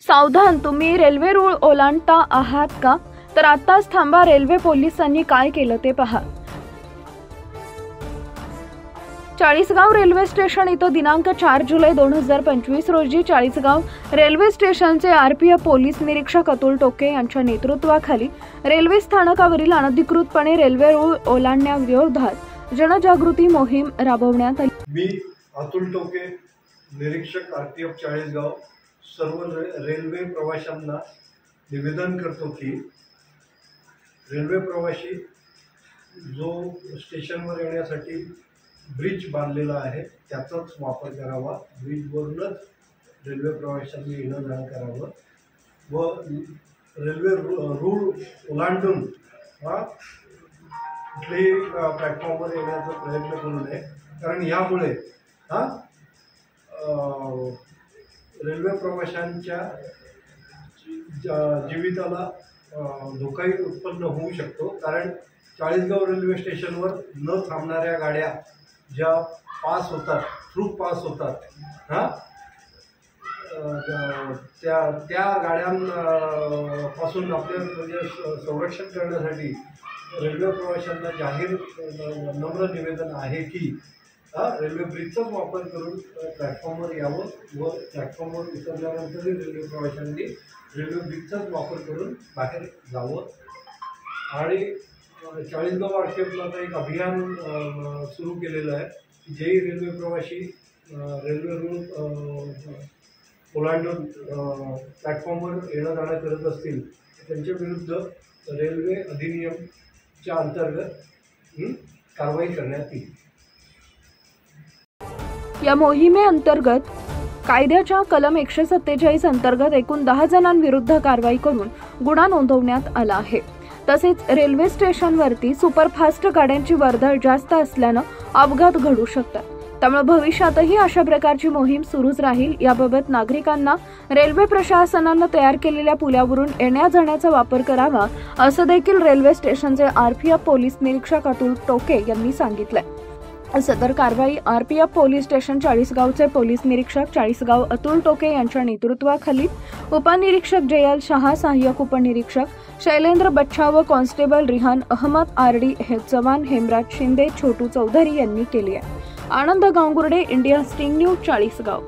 सावधान, तुम्ही रेल्वे रूळ ओलांडता आहात का? तर आताच थांबा, रेल्वे पोलिसांनी काय केलं ते पहा। चाळीसगाव रेल्वे स्टेशन इथं दिनांक 4 जुलै 2025 रोजी चाळीसगाव रेल्वे स्टेशनचे आरपीएफ पोलीस निरीक्षक अतुल टोके यांच्या नेतृत्वाखाली रेल्वे स्थानकावरील अनधिकृतपणे रेल्वे रूळ ओलांडण्याविरोधात जनजागृती मोहीम राबवण्यात आली। मी अतुल टोके, निरीक्षक आरपीएफ चाळीसगाव, सर्व रेल्वे प्रवाशांना निवेदन करतो की रेल्वे प्रवासी जो स्टेशनवर येण्यासाठी ब्रिज बांधलेला आहे त्याचाच वापर करावा। ब्रिजवरूनच रेल्वे प्रवाशांनी येणं जाणं करावं व रेल्वे रूळ ओलांडून कुठल्याही प्लॅटफॉर्मवर येण्याचा प्रयत्न करू नये, कारण यामुळे रेल्वे प्रवाशांच्या जीविताला धोकाही उत्पन्न होऊ शकतो। कारण चाळीसगाव रेल्वे स्टेशनवर न थांबणाऱ्या गाड्या ज्या पास होतात, थ्रू पास होतात, त्या गाड्यांपासून आपल्या म्हणजे संरक्षण करण्यासाठी रेल्वे प्रवाशांना जाहीर नम्र निवेदन आहे की रेल्वे ब्रिजचाच वापर करून प्लॅटफॉर्मवर यावं व प्लॅटफॉर्मवर उतरल्यानंतरही रेल्वे प्रवाशांनी रेल्वे ब्रिजचाच वापर करून बाहेर जावं। आणि चाळीसगाव आरपीएफला आता एक अभियान सुरू केलेलं आहे की जेही रेल्वे प्रवासी रेल्वे रूळ ओलांडून प्लॅटफॉर्मवर येणं जाणं करत असतील त्यांच्या विरुद्ध रेल्वे अधिनियमच्या अंतर्गत कारवाई करण्यात येईल। या मोहिमेअंतर्गत कायद्याच्या कलम 147 अंतर्गत एकूण 10 जणांविरुद्ध कारवाई करून गुन्हा नोंदवण्यात आला आहे। तसेच रेल्वे स्टेशनवरती सुपरफास्ट गाड्यांची वर्दळ जास्त असल्यानं अपघात घडू शकतात, त्यामुळे भविष्यातही अशा प्रकारची मोहीम सुरूच राहील। याबाबत नागरिकांना रेल्वे प्रशासनानं तयार केलेल्या पुलावरून येण्या जाण्याचा वापर करावा असं देखील रेल्वे स्टेशनचे आरपीएफ पोलीस निरीक्षक अतुल टोके यांनी सांगितलंय। सदर कारवाई आरपीएफ पोलीस स्टेशन चाळीसगावचे पोलीस निरीक्षक चाळीसगाव अतुल टोके यांच्या नेतृत्वाखाली उपनिरीक्षक जयल शहा, सहाय्यक उपनिरीक्षक शैलेंद्र बच्छा व कॉन्स्टेबल रिहान अहमद आरडी हे जवान हेमराज शिंदे, छोटू चौधरी यांनी केली आहे। Anand Gangurde, India Sting News, Chalisgaon.